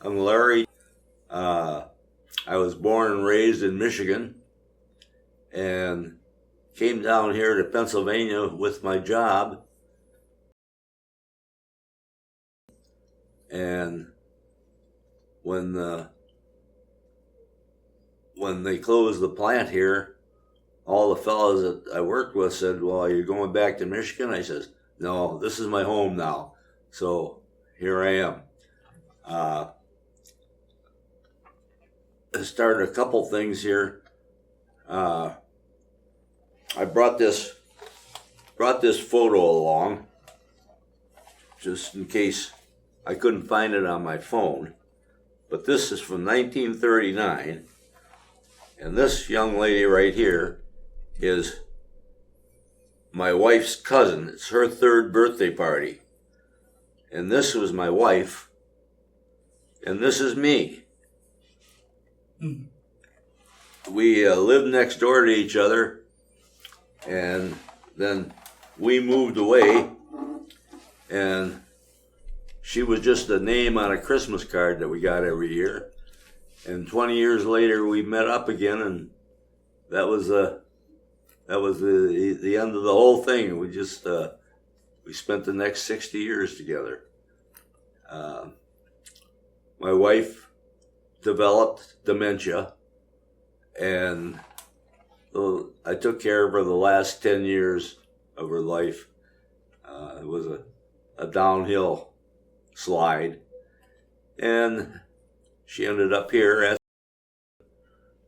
I'm Larry. I was born and raised in Michigan and came down here to Pennsylvania with my job. And when they closed the plant here, all the fellows that I worked with said, "Well, are you going back to Michigan?" I says, "No, this is my home now." So here I am. I started a couple things here. I brought this photo along just in case I couldn't find it on my phone. But this is from 1939, and this young lady right here is my wife's cousin. It's her third birthday party. And this was my wife, and this is me. We lived next door to each other, and then we moved away, and she was just a name on a Christmas card that we got every year. And 20 years later, we met up again, and that was the end of the whole thing. We just we spent the next 60 years together. My wife developed dementia, and I took care of her the last 10 years of her life. It was a downhill slide, and she ended up here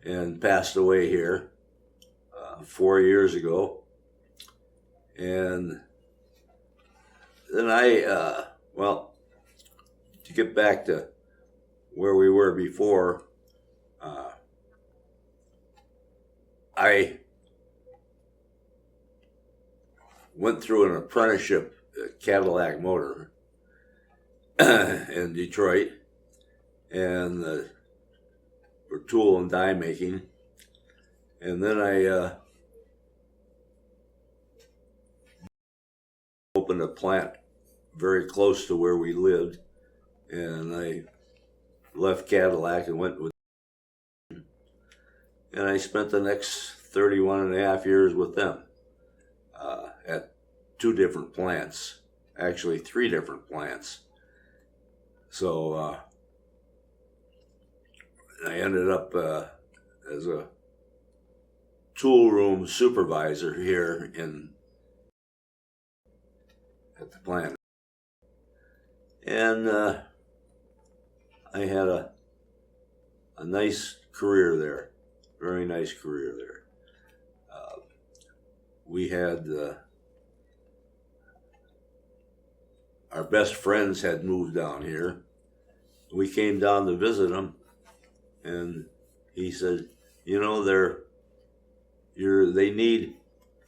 and passed away here 4 years ago. And then to get back to where we were before, I went through an apprenticeship at Cadillac Motor in Detroit, and for tool and die making. And then I opened a plant very close to where we lived, and I left Cadillac and went with, and I spent the next 31 and a half years with them at 2 different plants, actually 3 different plants. So I ended up as a tool room supervisor here at the plant. And I had a nice career there, very nice career there. We had our best friends had moved down here. We came down to visit them, and he said, "You know, they need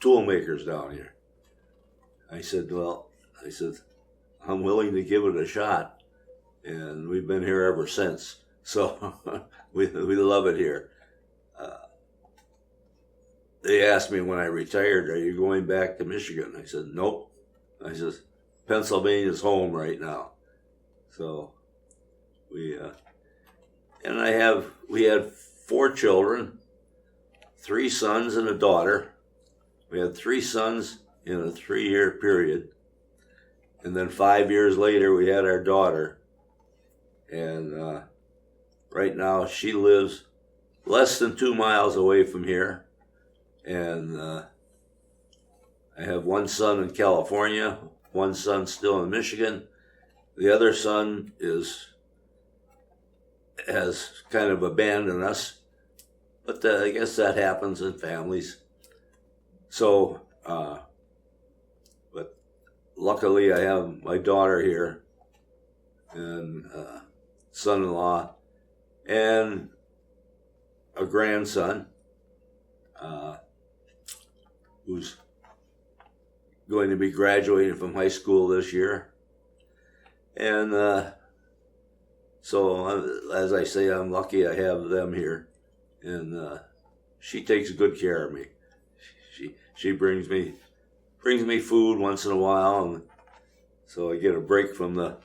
tool makers down here." I said, "I'm willing to give it a shot," and we've been here ever since. So we love it here. They asked me when I retired, "Are you going back to Michigan?" I said, "Nope." I said, "Pennsylvania's home right now." So we had 4 children, 3 sons and a daughter. We had 3 sons in a 3-year period. And then 5 years later, we had our daughter. And right now, she lives less than 2 miles away from here. And I have 1 son in California, 1 son still in Michigan. The other son has kind of abandoned us, but I guess that happens in families. So, but luckily I have my daughter here, and son-in-law, and a grandson who's going to be graduating from high school this year. And so, as I say, I'm lucky I have them here, and she takes good care of me. She brings me food once in a while, and so I get a break from the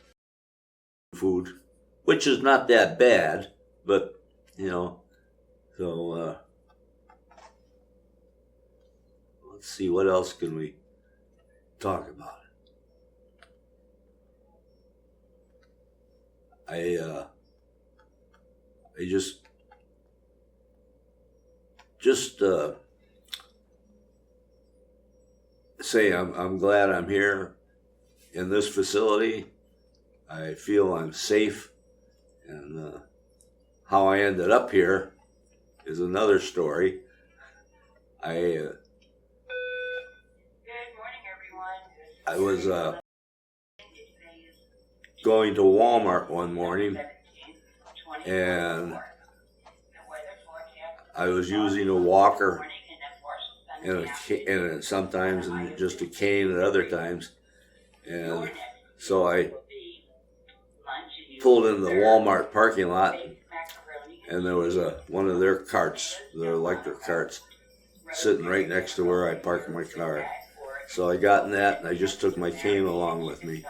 food, which is not that bad, but, you know, so, let's see, what else can we talk about? I just say I'm glad I'm here in this facility. I feel I'm safe, and how I ended up here is another story. I was going to Walmart one morning, and I was using a walker and sometimes and just a cane at other times, and so I pulled into the Walmart parking lot, and there was one of their carts, their electric carts, sitting right next to where I parked my car. So I got in that, and I just took my cane along with me,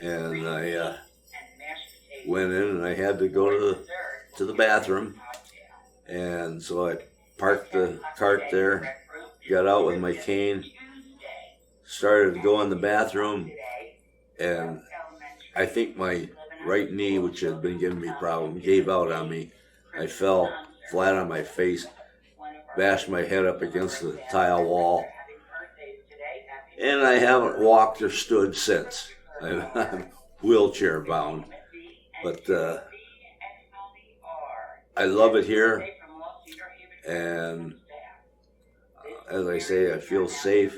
and I went in, and I had to go to the bathroom, and so I parked the cart there, got out with my cane, started to go in the bathroom, and I think my right knee, which had been giving me a problem, gave out on me. I fell flat on my face, bashed my head up against the tile wall, and I haven't walked or stood since. I'm wheelchair bound, but I love it here, and as I say, I feel safe,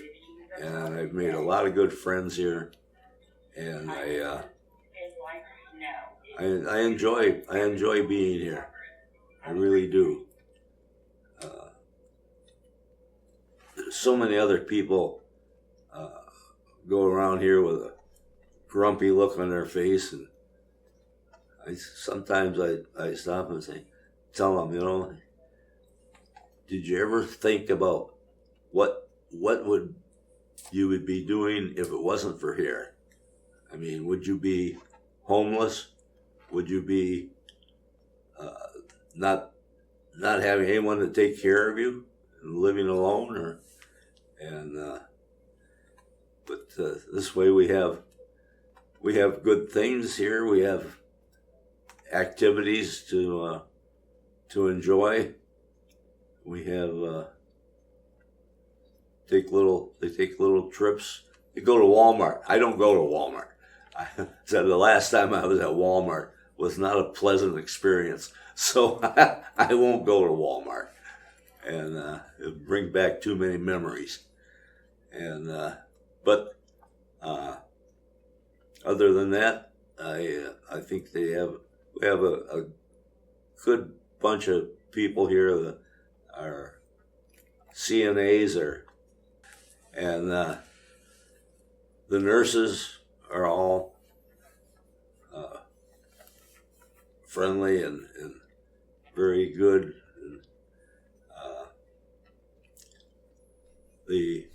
and I've made a lot of good friends here, and I enjoy being here. I really do. So many other people go around here with a grumpy look on their face, and sometimes I stop and tell them, you know, did you ever think about what would you would be doing if it wasn't for here? I mean, would you be homeless? Would you be not having anyone to take care of you and living alone? But this way we have good things here. We have activities to enjoy. We have they take little trips. You go to Walmart. I don't go to Walmart. So the last time I was at Walmart was not a pleasant experience, so I won't go to Walmart, and it'll bring back too many memories. And but other than that, I think we have a good bunch of people here that are CNAs and the nurses are all friendly and very good. And, the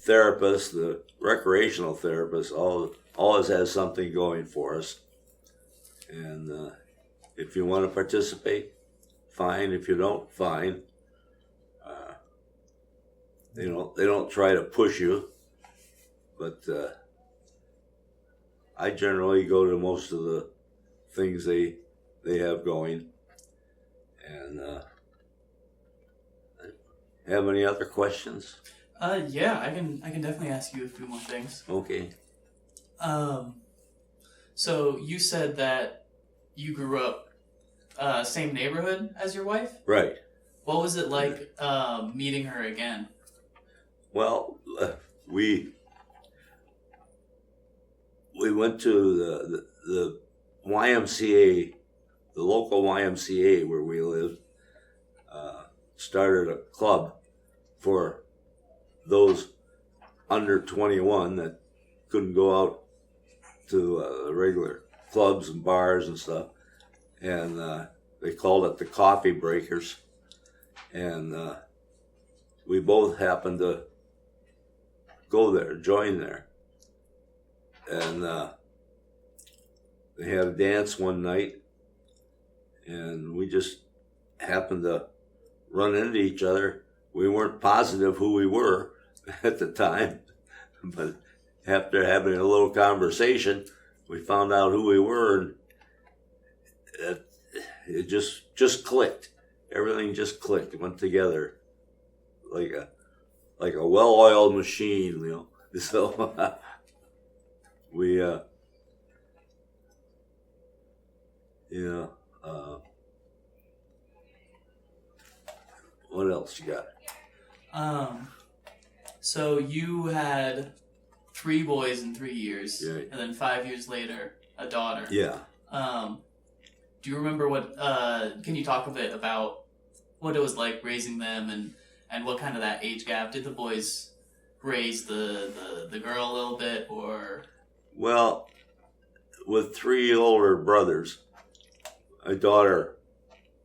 therapist, the recreational therapist, always has something going for us. And if you want to participate, fine. If you don't, fine. They don't try to push you, but I generally go to most of the things they have going. And have any other questions? Yeah, I can definitely ask you a few more things. Okay. So you said that you grew up same neighborhood as your wife? Right. What was it like meeting her again? Well, we went to the YMCA, the local YMCA where we lived, started a club for those under 21 that couldn't go out to regular clubs and bars and stuff. And they called it the Coffee Breakers. And we both happened to go there, join there. And they had a dance one night, and we just happened to run into each other. We weren't positive who we were at the time, but after having a little conversation, we found out who we were, and it just clicked. Everything just clicked. It went together like a well-oiled machine, you know. So we what else you got? So you had 3 boys in 3 years, Yeah. and then 5 years later, a daughter. Yeah. Do you remember what? Can you talk a bit about what it was like raising them, and what kind of that age gap? Did the boys raise the girl a little bit, or? Well, with 3 older brothers, my daughter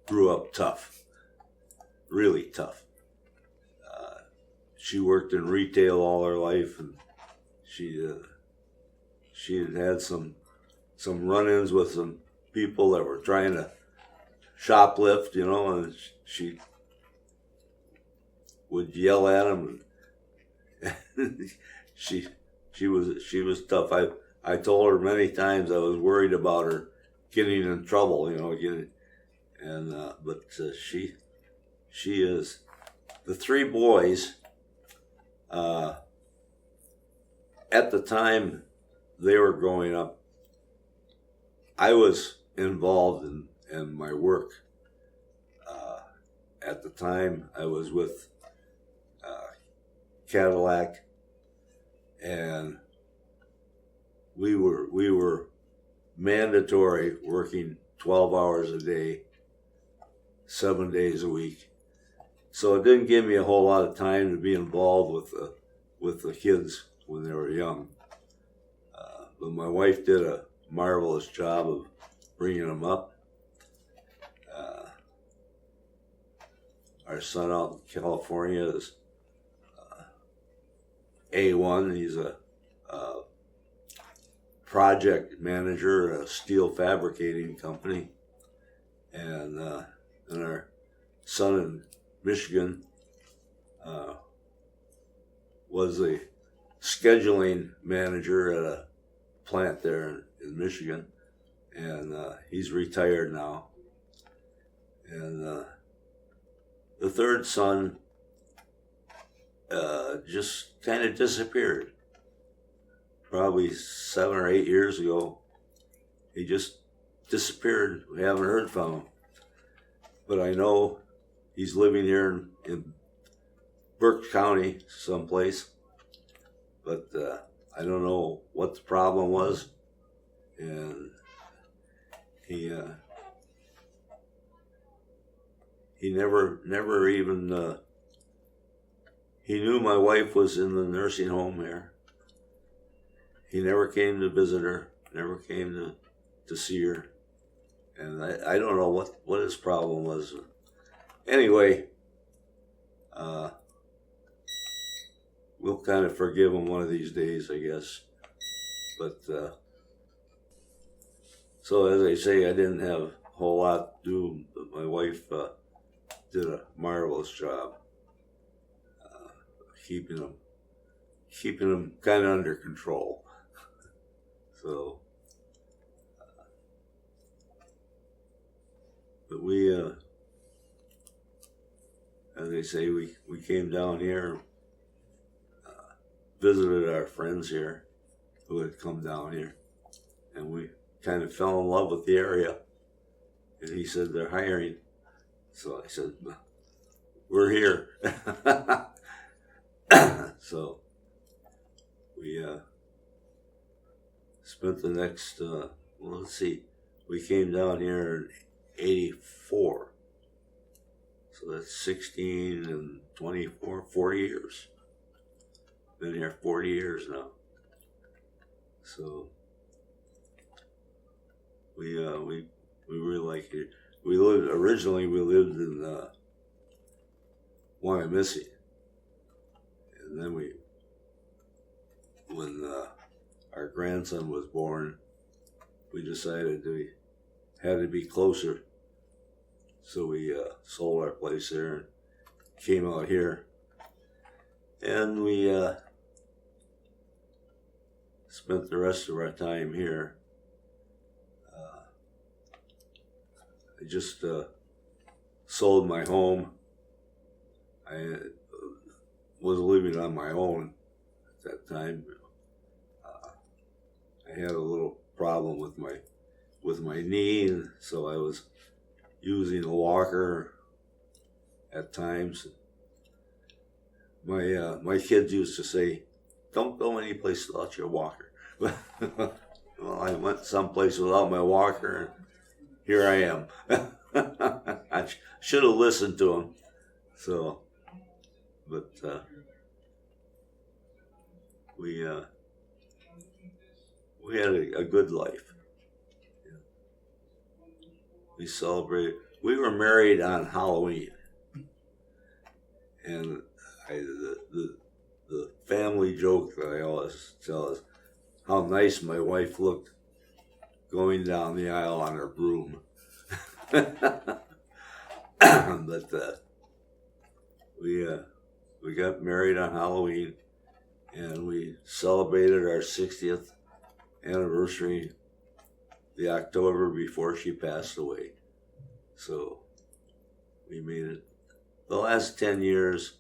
grew up tough, really tough. She worked in retail all her life, and she had some run-ins with some people that were trying to shoplift, you know, and she would yell at them. And she was tough. I told her many times I was worried about her getting in trouble, you know, but she is. The 3 boys, at the time they were growing up, I was involved in my work. At the time, I was with Cadillac, and we were mandatory working 12 hours a day, 7 days a week. So it didn't give me a whole lot of time to be involved with the kids when they were young. But my wife did a marvelous job of bringing them up. Our son out in California is A1. He's a project manager at a steel fabricating company. And our son in Michigan was a scheduling manager at a plant there in Michigan, and he's retired now. And the third son just kind of disappeared. Probably 7 or 8 years ago, he just disappeared. We haven't heard from him. But I know he's living here in Berks County someplace. But I don't know what the problem was. And he never even, he knew my wife was in the nursing home here. He never came to visit her, never came to see her. And I don't know what his problem was. Anyway, we'll kind of forgive him one of these days, I guess. But, so as I say, I didn't have a whole lot to do, but my wife did a marvelous job keeping them kind of under control. So, but we, as I say, we came down here, visited our friends here who had come down here, and we kind of fell in love with the area. And he said they're hiring, so I said, we're here. So we spent the next, let's see, we came down here in 84. So that's 16 and 24, 40 years. Been here 40 years now. So we really like it. Originally we lived in Wyomissing. And then when our grandson was born, we decided we had to be closer. So we sold our place there and came out here. And we spent the rest of our time here. I just sold my home. I was living on my own at that time. I had a little problem with my knee, and so I was using a walker at times. My kids used to say, "Don't go any place without your walker." Well, I went someplace without my walker, and here I am. I should have listened to them. So, but we had a good life. We celebrated. We were married on Halloween, and the family joke that I always tell is how nice my wife looked going down the aisle on her broom. But we got married on Halloween, and we celebrated our 60th anniversary the October before she passed away. So we made it. The last 10 years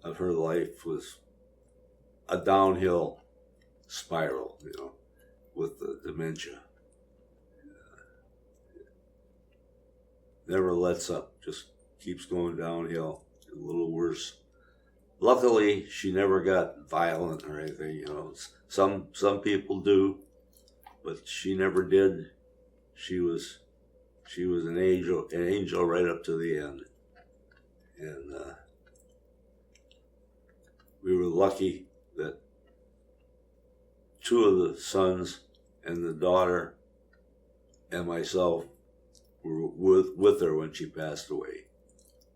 of her life was a downhill spiral, with the dementia. Never lets up, just keeps going downhill, a little worse. Luckily, she never got violent or anything, Some people do, but she never did. She was an angel right up to the end. And we were lucky that two of the sons and the daughter and myself were with her when she passed away.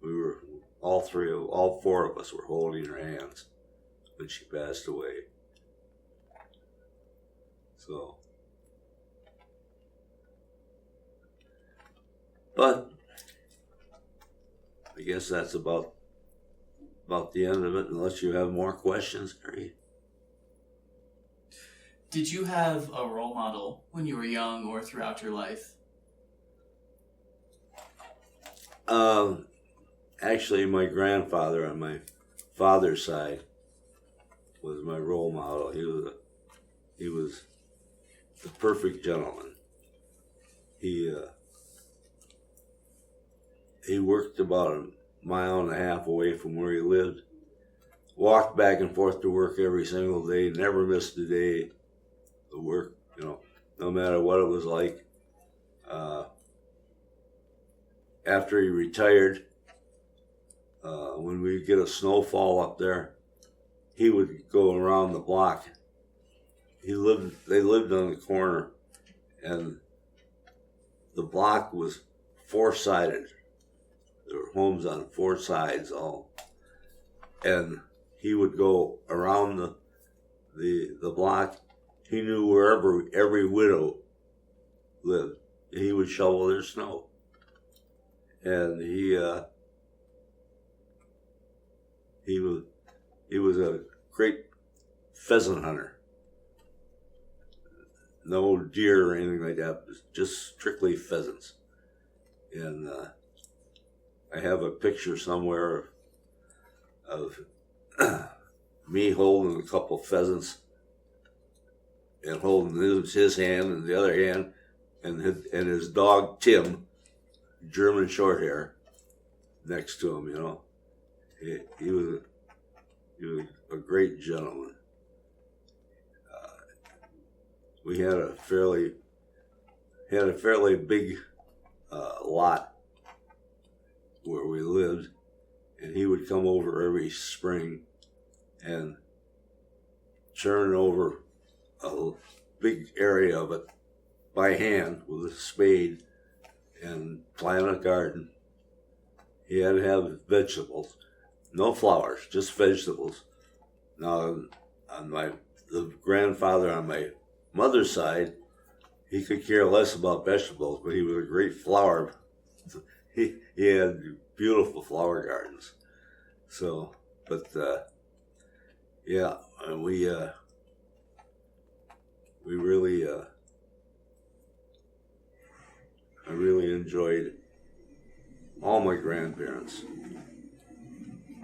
We were all four of us were holding her hands when she passed away. So, but I guess that's about the end of it, unless you have more questions, Harry. Did you have a role model when you were young or throughout your life? Actually, my grandfather on my father's side was my role model. He was the perfect gentleman. He worked about a mile and a half away from where he lived. Walked back and forth to work every single day. Never missed a day of work. No matter what it was like. After he retired, when we get a snowfall up there, he would go around the block. They lived on the corner, and the block was four-sided. There were homes on four sides all. And he would go around the block. He knew wherever every widow lived. He would shovel their snow. And he was a great pheasant hunter. No deer or anything like that, just strictly pheasants. And I have a picture somewhere of me holding a couple pheasants and holding his hand in the other hand, and his dog Tim, German short hair, next to him. He was a great gentleman. We had a fairly big lot where we lived, and he would come over every spring and turn over a big area of it by hand with a spade and plant a garden. He had to have vegetables, no flowers, just vegetables. Now, the grandfather on my mother's side, he could care less about vegetables, but he was a great flower. He had beautiful flower gardens. So, but yeah, and we really I really enjoyed all my grandparents.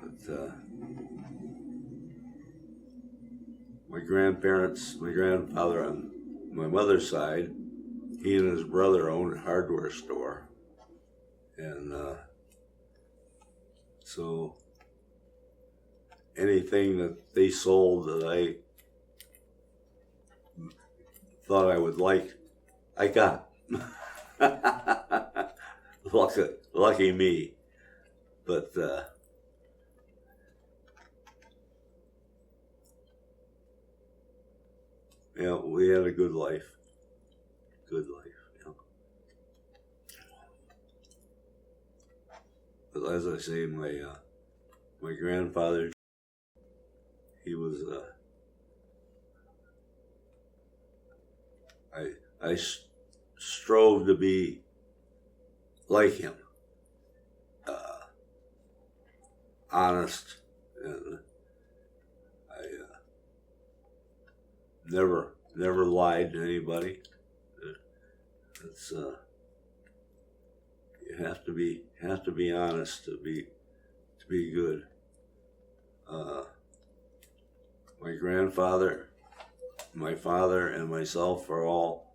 But my grandparents, my grandfather on my mother's side, he and his brother owned a hardware store. And so anything that they sold that I thought I would like, I got. Lucky me. But yeah, we had a good life. Good life, yeah. But as I say, my grandfather, he was I strove to be like him, honest, and I never lied to anybody. It's you have to be honest to be good. My grandfather, my father, and myself are all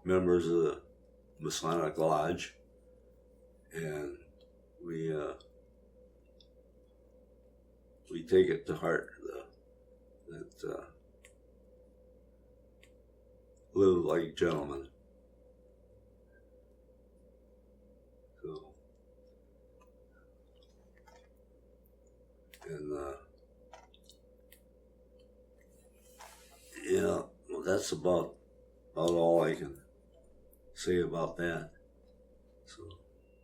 members of the Masonic Lodge, and we take it to heart that live like gentlemen. So, and yeah, well, that's about all I can say about that. So.